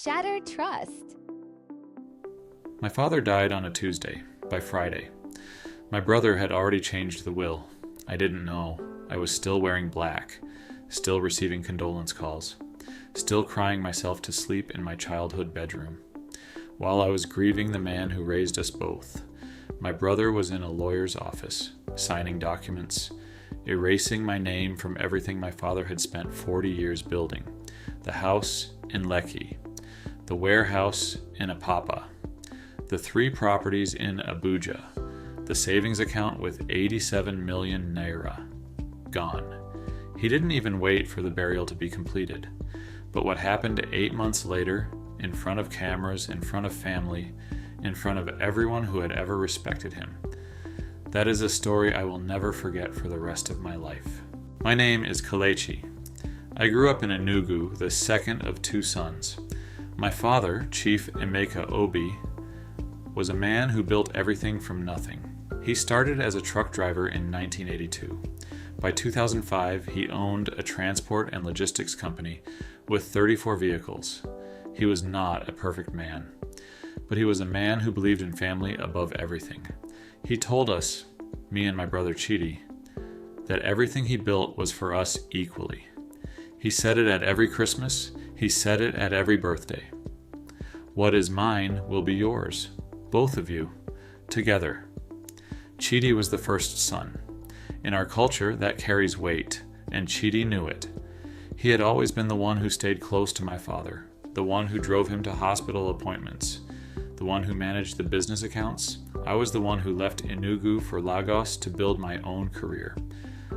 Shattered trust. My father died on a Tuesday. By Friday, my brother had already changed the will. I didn't know. I was still wearing black, still receiving condolence calls, still crying myself to sleep in my childhood bedroom. While I was grieving the man who raised us both, my brother was in a lawyer's office, signing documents, erasing my name from everything my father had spent 40 years building: the house in Lekki, the warehouse in Apapa, the 3 properties in Abuja, the savings account with 87 million naira. Gone. He didn't even wait for the burial to be completed. But what happened 8 months later, in front of cameras, in front of family, in front of everyone who had ever respected him, that is a story I will never forget for the rest of my life. My name is Kelechi. I grew up in Enugu, the second of 2 sons. My father, Chief Emeka Obi, was a man who built everything from nothing. He started as a truck driver in 1982. By 2005, he owned a transport and logistics company with 34 vehicles. He was not a perfect man, but he was a man who believed in family above everything. He told us, me and my brother Chidi, that everything he built was for us equally. He said it at every Christmas. He said it at every birthday. What is mine will be yours. Both of you, together. Chidi was the first son. In our culture, that carries weight, and Chidi knew it. He had always been the one who stayed close to my father, the one who drove him to hospital appointments, the one who managed the business accounts. I was the one who left Enugu for Lagos to build my own career.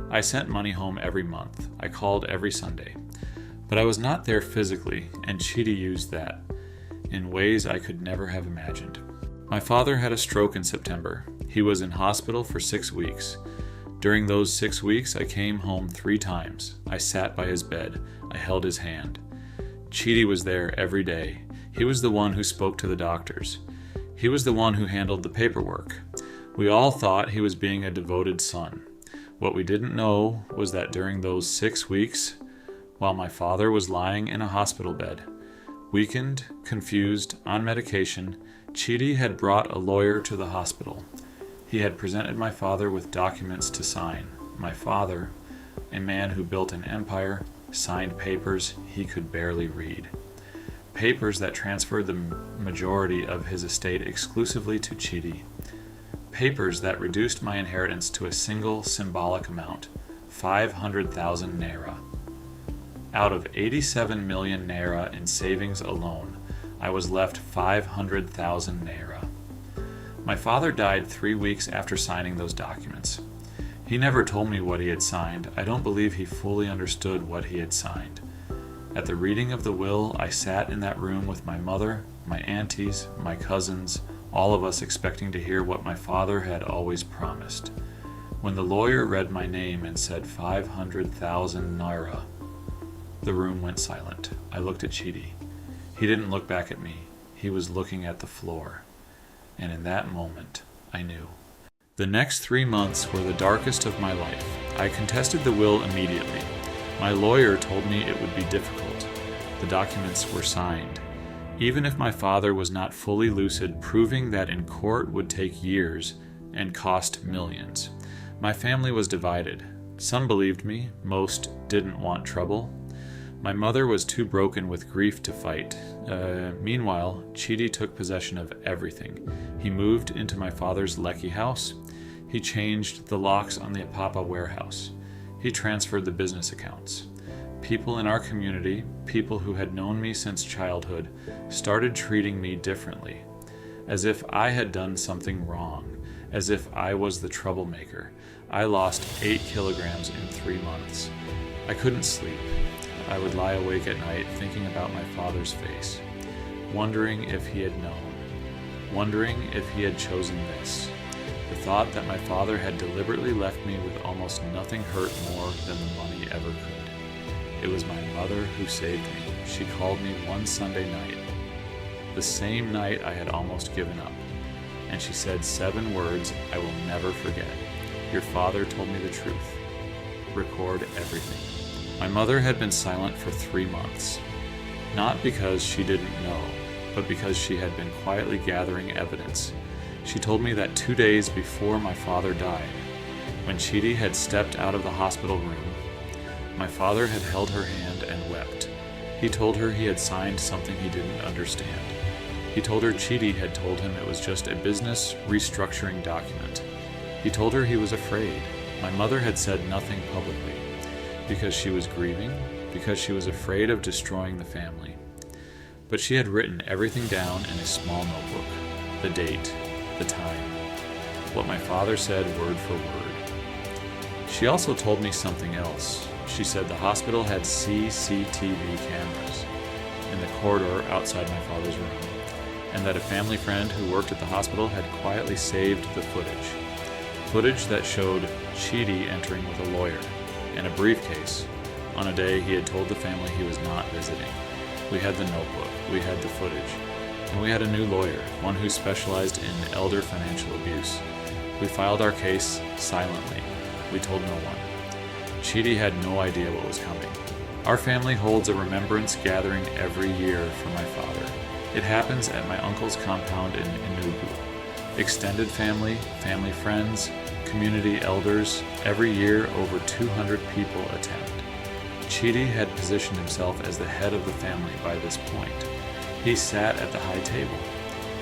I sent money home every month. I called every Sunday. But I was not there physically, and Chidi used that in ways I could never have imagined. My father had a stroke in September. He was in hospital for 6 weeks. During those 6 weeks, I came home 3 times. I sat by his bed. I held his hand. Chidi was there every day. He was the one who spoke to the doctors. He was the one who handled the paperwork. We all thought he was being a devoted son. What we didn't know was that during those 6 weeks, while my father was lying in a hospital bed, weakened, confused, on medication, Chidi had brought a lawyer to the hospital. He had presented my father with documents to sign. My father, a man who built an empire, signed papers he could barely read. Papers that transferred the majority of his estate exclusively to Chidi. Papers that reduced my inheritance to a single symbolic amount, 500,000 naira. Out of 87 million naira in savings alone, I was left 500,000 naira. My father died 3 weeks after signing those documents. He never told me what he had signed. I don't believe he fully understood what he had signed. At the reading of the will, I sat in that room with my mother, my aunties, my cousins, all of us expecting to hear what my father had always promised. When the lawyer read my name and said 500,000 naira, the room went silent. I looked at Chidi. He didn't look back at me. He was looking at the floor. And in that moment, I knew. The next 3 months were the darkest of my life. I contested the will immediately. My lawyer told me it would be difficult. The documents were signed. Even if my father was not fully lucid, proving that in court would take years and cost millions. My family was divided. Some believed me, most didn't want trouble. My mother was too broken with grief to fight. Meanwhile, Chidi took possession of everything. He moved into my father's Lekki house. He changed the locks on the Apapa warehouse. He transferred the business accounts. People in our community, people who had known me since childhood, started treating me differently, as if I had done something wrong, as if I was the troublemaker. I lost 8 kilograms in 3 months. I couldn't sleep. I would lie awake at night thinking about my father's face, wondering if he had known, wondering if he had chosen this. The thought that my father had deliberately left me with almost nothing hurt more than the money ever could. It was my mother who saved me. She called me one Sunday night, the same night I had almost given up, and she said 7 words I will never forget. Your father told me the truth. Record everything. My mother had been silent for 3 months. not because she didn't know, but because she had been quietly gathering evidence. She told me that 2 days before my father died, when Chidi had stepped out of the hospital room, my father had held her hand and wept. He told her he had signed something he didn't understand. He told her Chidi had told him it was just a business restructuring document. He told her he was afraid. My mother had said nothing publicly, because she was grieving, because she was afraid of destroying the family. But she had written everything down in a small notebook, the date, the time, what my father said word for word. She also told me something else. She said the hospital had CCTV cameras in the corridor outside my father's room, and that a family friend who worked at the hospital had quietly saved the footage that showed Chidi entering with a lawyer and a briefcase on a day he had told the family he was not visiting. We had the notebook, we had the footage, and we had a new lawyer, one who specialized in elder financial abuse. We filed our case silently. We told no one. Chidi had no idea what was coming. Our family holds a remembrance gathering every year for my father. It happens at my uncle's compound in Enugu. Extended family, family friends, community elders, every year over 200 people attend. Chidi had positioned himself as the head of the family by this point. He sat at the high table.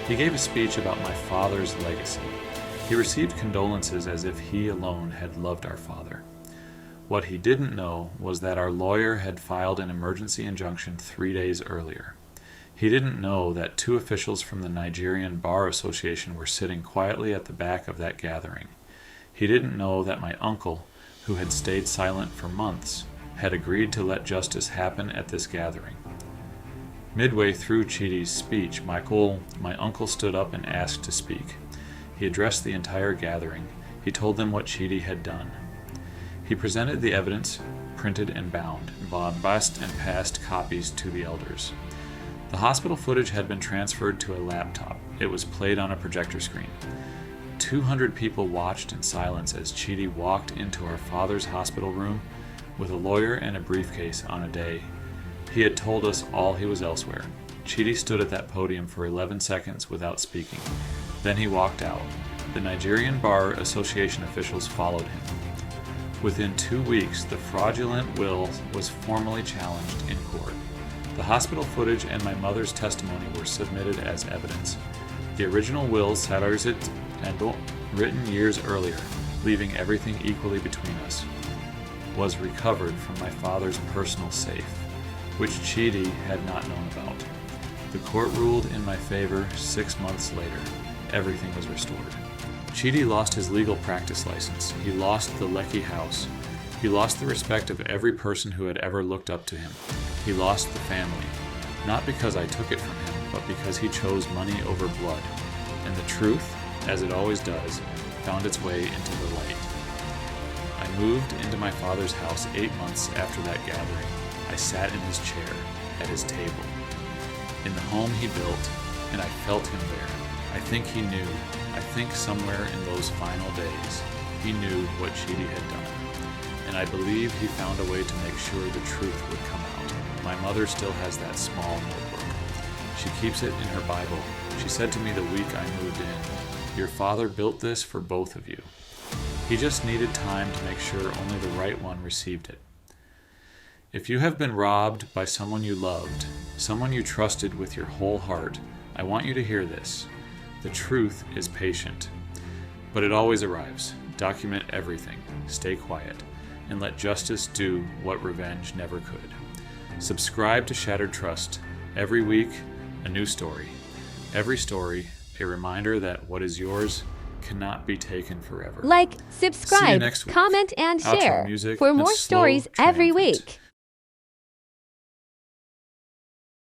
He gave a speech about my father's legacy. He received condolences as if he alone had loved our father. What he didn't know was that our lawyer had filed an emergency injunction 3 days earlier. He didn't know that 2 officials from the Nigerian Bar Association were sitting quietly at the back of that gathering. He didn't know that my uncle, who had stayed silent for months, had agreed to let justice happen at this gathering. Midway through Chidi's speech, my uncle stood up and asked to speak. He addressed the entire gathering. He told them what Chidi had done. He presented the evidence, printed and bound, bombast and passed copies to the elders. The hospital footage had been transferred to a laptop. It was played on a projector screen. 200 people watched in silence as Chidi walked into our father's hospital room with a lawyer and a briefcase on a day he had told us all he was elsewhere. Chidi stood at that podium for 11 seconds without speaking. Then he walked out. The Nigerian Bar Association officials followed him. Within 2 weeks, the fraudulent will was formally challenged in court. The hospital footage and my mother's testimony were submitted as evidence. The original will, settled and written years earlier, leaving everything equally between us, was recovered from my father's personal safe, which Chidi had not known about. The court ruled in my favor 6 months later. Everything was restored. Chidi lost his legal practice license. He lost the Lekki house. He lost the respect of every person who had ever looked up to him. He lost the family, not because I took it from him, but because he chose money over blood. And the truth, as it always does, found its way into the light. I moved into my father's house 8 months after that gathering. I sat in his chair, at his table, in the home he built, and I felt him there. I think he knew. I think somewhere in those final days, he knew what Chidi had done. And I believe he found a way to make sure the truth would come out. My mother still has that small notebook. She keeps it in her Bible. She said to me the week I moved in, "Your father built this for both of you. He just needed time to make sure only the right one received it." If you have been robbed by someone you loved, someone you trusted with your whole heart, I want you to hear this. The truth is patient, but it always arrives. Document everything, stay quiet, and let justice do what revenge never could. Subscribe to Shattered Trust. Every week, a new story. Every story, a reminder that what is yours cannot be taken forever. Like, See you subscribe, next week. comment, and Outro share music for and more slow stories every triumphant. week.